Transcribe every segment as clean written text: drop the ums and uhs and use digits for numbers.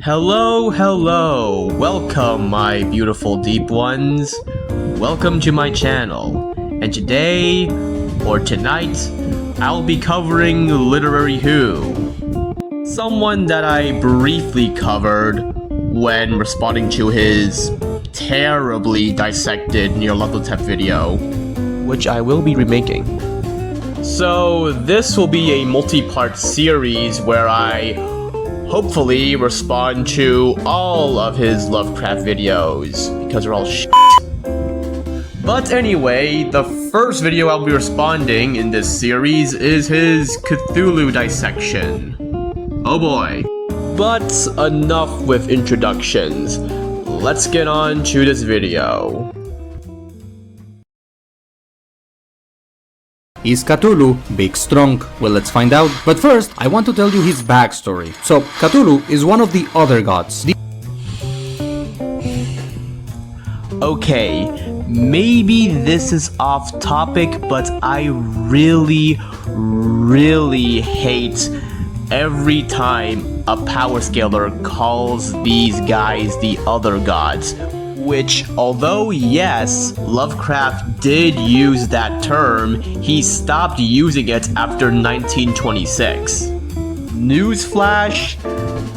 Hello, welcome my beautiful deep ones. Welcome to my channel. And today, or tonight, I'll be covering Literary Who. Someone that I briefly covered when responding to his terribly dissected Nyarlathotep video, which I will be remaking. So this will be a multi-part series where I hopefully respond to all of his Lovecraft videos, because they're all shit. But anyway, the first video I'll be responding in this series is his Cthulhu dissection. Oh boy. But enough with introductions. Let's get on to this video. Is Cthulhu big strong? Well, let's find out. But first, I want to tell you his backstory. So, Cthulhu is one of the other gods. Okay, maybe this is off topic, but I really hate every time a power scaler calls these guys the other gods. Which, although yes, Lovecraft did use that term, he stopped using it after 1926. Newsflash,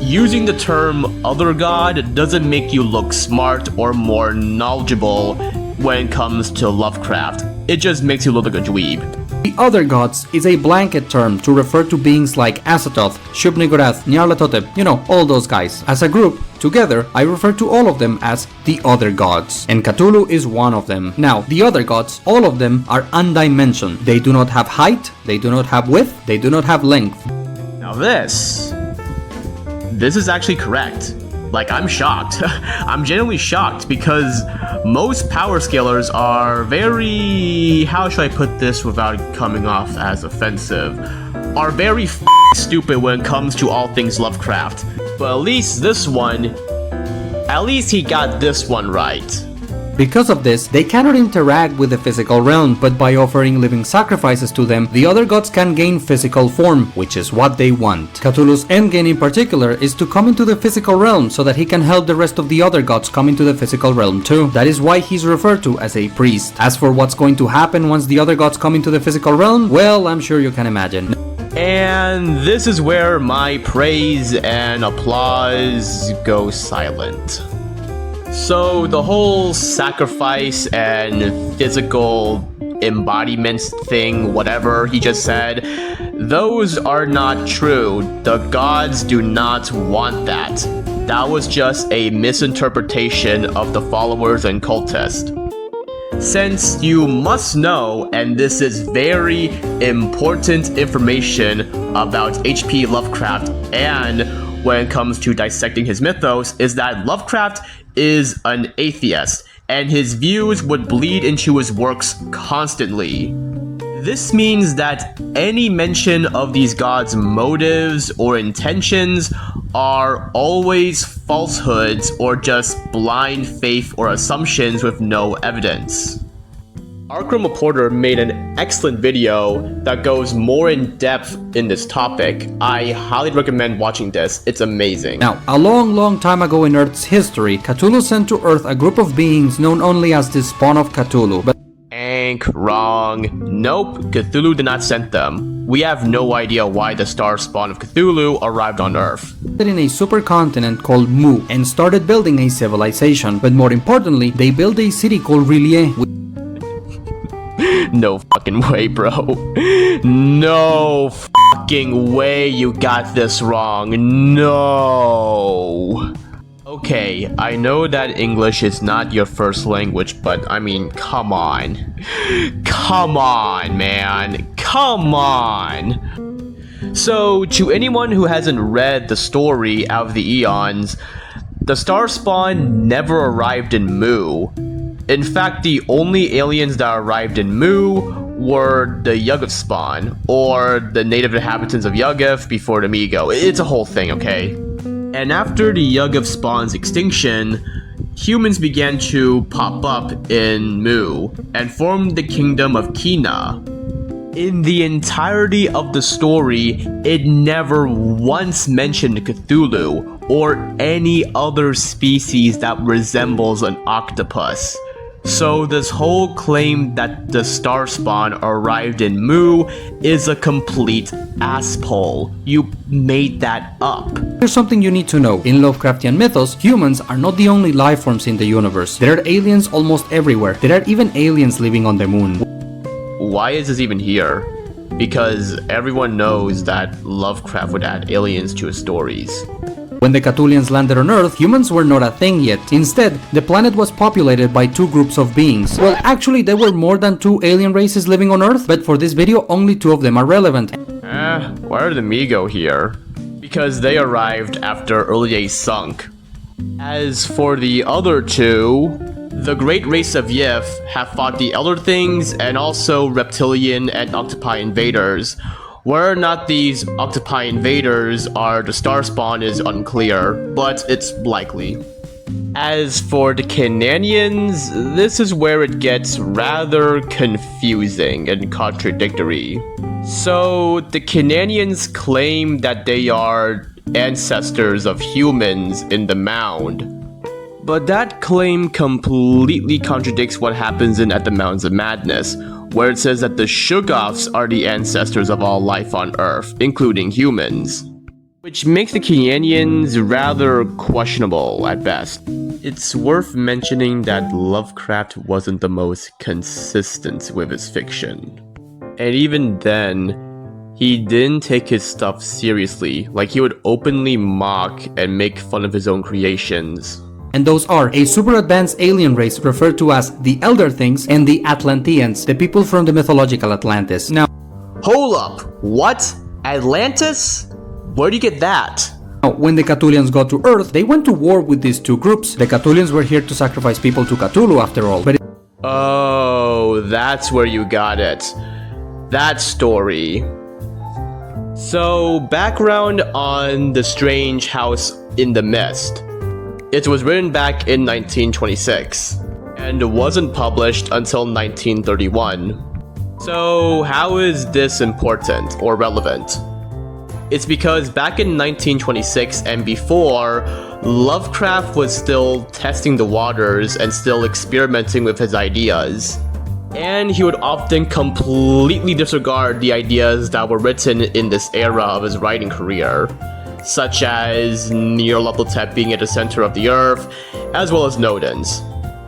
using the term other god doesn't make you look smart or more knowledgeable when it comes to Lovecraft. It just makes you look like a dweeb. The other gods is a blanket term to refer to beings like Azathoth, Shub-Niggurath, Nyarlathotep, you know, all those guys. As a group, together, I refer to all of them as the other gods. And Cthulhu is one of them. Now, the other gods, all of them are undimensioned. They do not have height, they do not have width, they do not have length. Now this is actually correct. Like, I'm shocked. I'm genuinely shocked because most power scalers are very, how should I put this without coming off as offensive, are very stupid when it comes to all things Lovecraft. But at least this one, at least he got this one right. Because of this, they cannot interact with the physical realm, but by offering living sacrifices to them, the other gods can gain physical form, which is what they want. Cthulhu's endgame in particular is to come into the physical realm so that he can help the rest of the other gods come into the physical realm too. That is why he's referred to as a priest. As for what's going to happen once the other gods come into the physical realm, well, I'm sure you can imagine. And this is where my praise and applause go silent. So the whole sacrifice and physical embodiments thing, whatever he just said, those are not true. The gods do not want that. That was just a misinterpretation of the followers and cultists. Since you must know, and this is very important information about H.P. Lovecraft and when it comes to dissecting his mythos, is that Lovecraft is an atheist, and his views would bleed into his works constantly. This means that any mention of these gods' motives or intentions are always falsehoods or just blind faith or assumptions with no evidence. Arkham Reporter made an excellent video that goes more in depth in this topic. I highly recommend watching this, it's amazing. Now, a long time ago in Earth's history, Cthulhu sent to Earth a group of beings known only as the Spawn of Cthulhu, but wrong. Nope, Cthulhu did not send them. We have no idea why the star Spawn of Cthulhu arrived on Earth. In a supercontinent called Mu and started building a civilization, but more importantly, they built a city called Rillier. No fucking way, bro. No fucking way you got this wrong. No. Okay, I know that English is not your first language, but I mean, come on. Come on, man. Come on. So, to anyone who hasn't read the story Out of the Eons, the Star Spawn never arrived in Mu. In fact, the only aliens that arrived in Mu were the Yuggoth spawn, or the native inhabitants of Yuggoth before the Migo. It's a whole thing, okay? And after the Yuggoth spawn's extinction, humans began to pop up in Mu and formed the kingdom of Kina. In the entirety of the story, it never once mentioned Cthulhu or any other species that resembles an octopus. So this whole claim that the Starspawn arrived in Mu is a complete asshole. You made that up. Here's something you need to know. In Lovecraftian mythos, humans are not the only life forms in the universe. There are aliens almost everywhere. There are even aliens living on the moon. Why is this even here? Because everyone knows that Lovecraft would add aliens to his stories. When the Cthulians landed on Earth, humans were not a thing yet. Instead, the planet was populated by two groups of beings. Well, actually, there were more than 2 alien races living on Earth, but for this video, only 2 of them are relevant. Why are the Migo here? Because they arrived after Early Days sunk. As for the other 2, the great race of Yif have fought the Elder Things and also reptilian and octopi invaders. Whether or not these octopi invaders are the Starspawn is unclear, but it's likely. As for the Cananians, this is where it gets rather confusing and contradictory. So, the Cananians claim that they are ancestors of humans in the mound. But that claim completely contradicts what happens at the Mountains of Madness, where it says that the Shoggoths are the ancestors of all life on Earth, including humans. Which makes the Cananians rather questionable at best. It's worth mentioning that Lovecraft wasn't the most consistent with his fiction. And even then, he didn't take his stuff seriously, like he would openly mock and make fun of his own creations. And those are a super advanced alien race referred to as the Elder Things and the Atlanteans, the people from the mythological Atlantis. Now, hold up, what? Atlantis? Where do you get that? when the Cthulians got to Earth, they went to war with these 2 groups. The Cthulians were here to sacrifice people to Cthulhu after all, but oh, that's where you got it. That story. So, background on the strange house in the mist. It was written back in 1926, and wasn't published until 1931. So, how is this important or relevant? It's because back in 1926 and before, Lovecraft was still testing the waters and still experimenting with his ideas. And he would often completely disregard the ideas that were written in this era of his writing career, such as Nyarlathotep being at the center of the earth, as well as Nodens.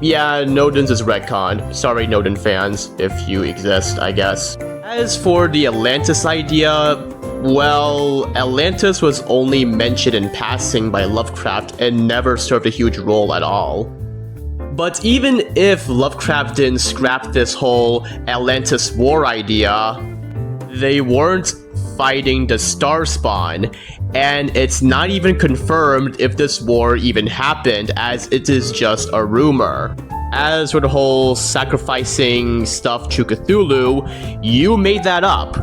Yeah, Nodens is retconned. Sorry, Noden fans, if you exist, I guess. As for the Atlantis idea, well, Atlantis was only mentioned in passing by Lovecraft and never served a huge role at all. But even if Lovecraft didn't scrap this whole Atlantis war idea, they weren't fighting the Starspawn, and it's not even confirmed if this war even happened, as it is just a rumor. As for the whole sacrificing stuff to Cthulhu, you made that up.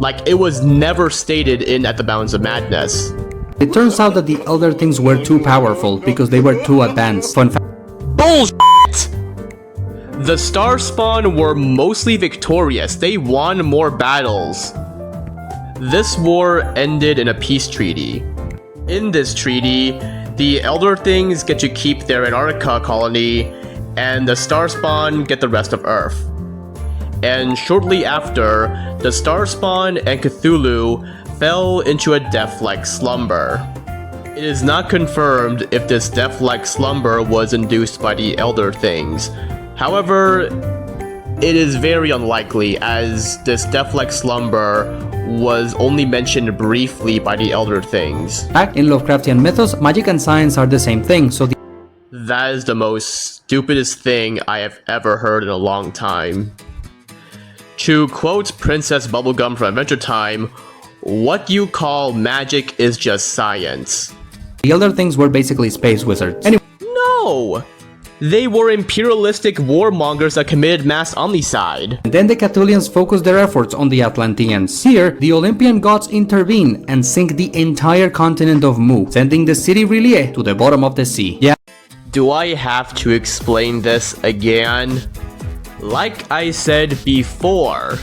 Like, it was never stated in At the Mountains of Madness. it turns out that the Elder Things were too powerful because they were too advanced. Fun fact. Bullshit! The Starspawn were mostly victorious. They won more battles. This war ended in a peace treaty. In this treaty, the Elder Things get to keep their Antarctica colony, and the Starspawn get the rest of Earth. And shortly after, the Starspawn and Cthulhu fell into a death-like slumber. It is not confirmed if this death-like slumber was induced by the Elder Things. However, it is very unlikely, as this death-like slumber was only mentioned briefly by the Elder Things. Back in Lovecraftian mythos, magic and science are the same thing, so that is the most stupidest thing I have ever heard in a long time. To quote Princess Bubblegum from Adventure Time, what you call magic is just science. the Elder Things were basically space wizards. Anyway, No! They were imperialistic warmongers that committed mass omnicide. then the Cthulians focused their efforts on the Atlanteans. Here, the Olympian gods intervene and sink the entire continent of Mu, sending the city R'lyeh to the bottom of the sea. Yeah. Do I have to explain this again? Like I said before,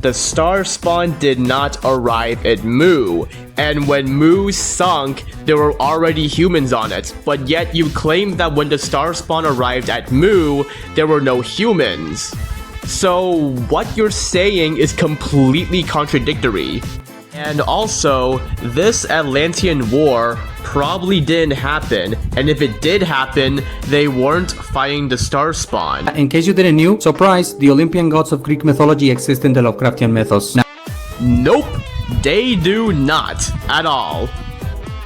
the star spawn did not arrive at Mu, and when Mu sunk, there were already humans on it, but yet you claim that when the star spawn arrived at Mu, there were no humans. So what you're saying is completely contradictory. And also, this Atlantean war probably didn't happen, and if it did happen, they weren't fighting the star spawn. In case you didn't know, surprise, the Olympian gods of Greek mythology exist in the Lovecraftian mythos. Nope, they do not at all.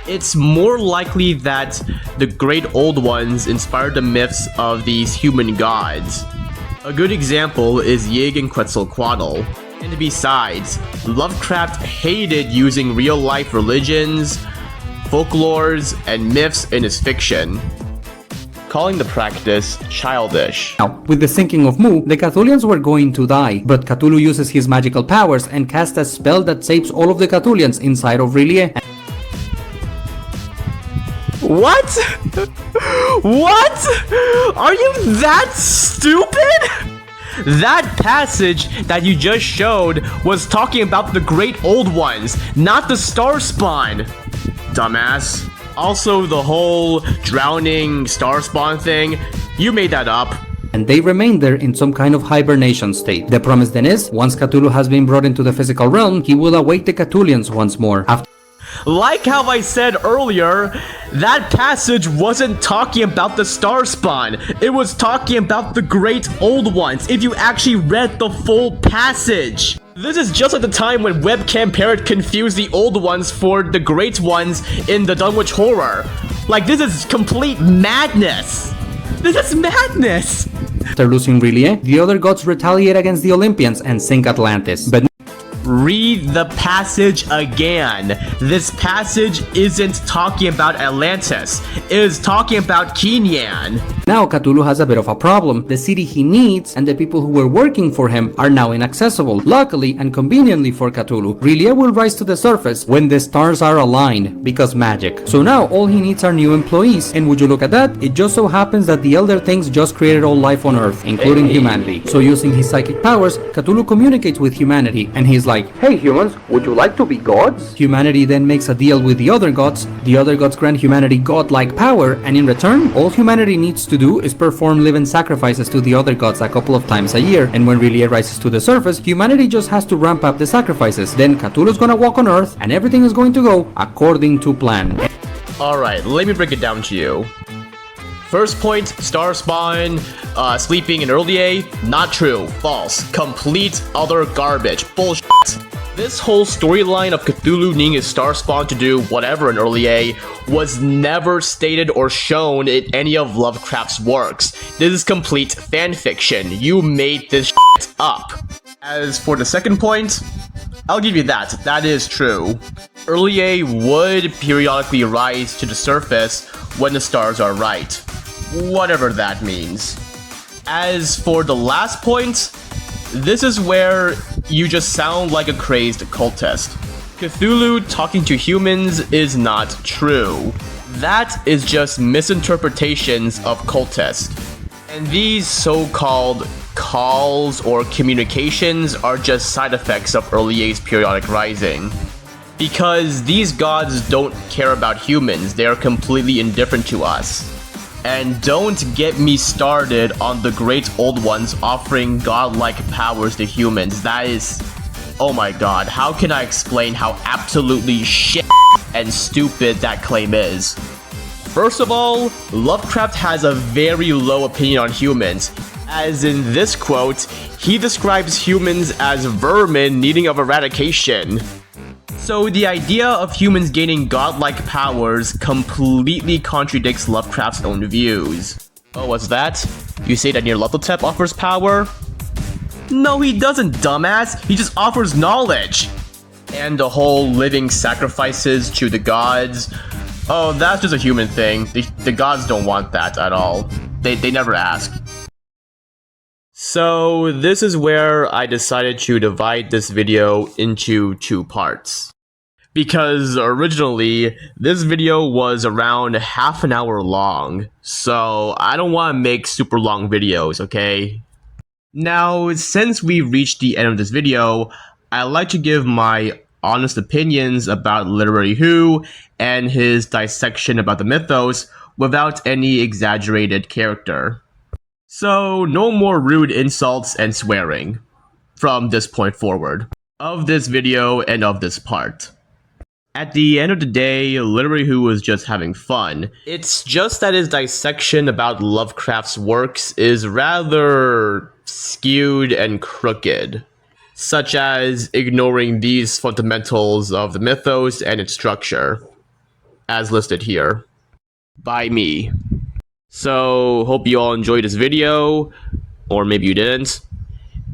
It's more likely that the great old ones inspired the myths of these human gods. A good example is Yig and Quetzalcoatl. And besides, Lovecraft hated using real-life religions, folklores, and myths in his fiction, calling the practice childish. Now, with the sinking of Mu, the Cthulhians were going to die, but Cthulhu uses his magical powers and casts a spell that saves all of the Cthulhians inside of Rillier. What? What? Are you that stupid? That passage that you just showed was talking about the great old ones, not the star spawn. Dumbass. Also, the whole drowning star spawn thing, you made that up. And they remain there in some kind of hibernation state. The promise then is, once Cthulhu has been brought into the physical realm, he will awake the Cthulhians once more. Like how I said earlier, that passage wasn't talking about the star spawn. It was talking about the great old ones, if you actually read the full passage. This is just at the time when Webcam Parrot confused the old ones for the great ones in the Dunwich Horror. Like, this is complete madness. This is madness. After losing Rillier, the other gods retaliate against the Olympians and sink Atlantis. But read the passage again. This passage isn't talking about Atlantis. It is talking about Kenyan. Now Cthulhu has a bit of a problem. The city he needs and the people who were working for him are now inaccessible. Luckily and conveniently for Cthulhu, Rillier will rise to the surface when the stars are aligned, because magic. So now all he needs are new employees, and would you look at that, it just so happens that the Elder Things just created all life on Earth, including humanity. So using his psychic powers, Cthulhu communicates with humanity, and he's like, "Hey humans, would you like to be gods?" Humanity then makes a deal with the other gods grant humanity godlike power, and in return, all humanity needs to do is perform living sacrifices to the other gods a couple of times a year, and when Rillier rises to the surface, humanity just has to ramp up the sacrifices. Then Cthulhu's gonna walk on Earth, and everything is going to go according to plan. Alright, let me break it down to you. First point, star spawn, sleeping in Rillier, not true, false, complete other garbage, bullshit. This whole storyline of Cthulhu needing his star spawn to do whatever in Rillier was never stated or shown in any of Lovecraft's works. This is complete fanfiction. You made this shit up. As for the second point, I'll give you that. That is true. Rillier would periodically rise to the surface when the stars are right. Whatever that means. As for the last point, this is where you just sound like a crazed cultist. Cthulhu talking to humans is not true. That is just misinterpretations of Cultist. And these so-called calls or communications are just side effects of Riller's periodic rising. Because these gods don't care about humans, they are completely indifferent to us. And don't get me started on the great old ones offering godlike powers to humans. That is... oh my god, how can I explain how absolutely shit and stupid that claim is? First of all, Lovecraft has a very low opinion on humans. As in this quote, he describes humans as vermin needing of eradication. So the idea of humans gaining godlike powers completely contradicts Lovecraft's own views. Oh, what's that? You say that Nyarlathotep offers power? No, he doesn't, dumbass. He just offers knowledge. And the whole living sacrifices to the gods. Oh, that's just a human thing. The gods don't want that at all. They never ask. So this is where I decided to divide this video into two parts. Because originally, this video was around half an hour long, so I don't want to make super long videos, okay? Now, since we reached the end of this video, I'd like to give my honest opinions about Literary Who and his dissection about the mythos without any exaggerated character. So, no more rude insults and swearing from this point forward, of this video and of this part. At the end of the day, Literary Who was just having fun. It's just that his dissection about Lovecraft's works is rather skewed and crooked, such as ignoring these fundamentals of the mythos and its structure, as listed here by me. So, hope you all enjoyed this video, or maybe you didn't,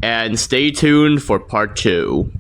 and stay tuned for part 2.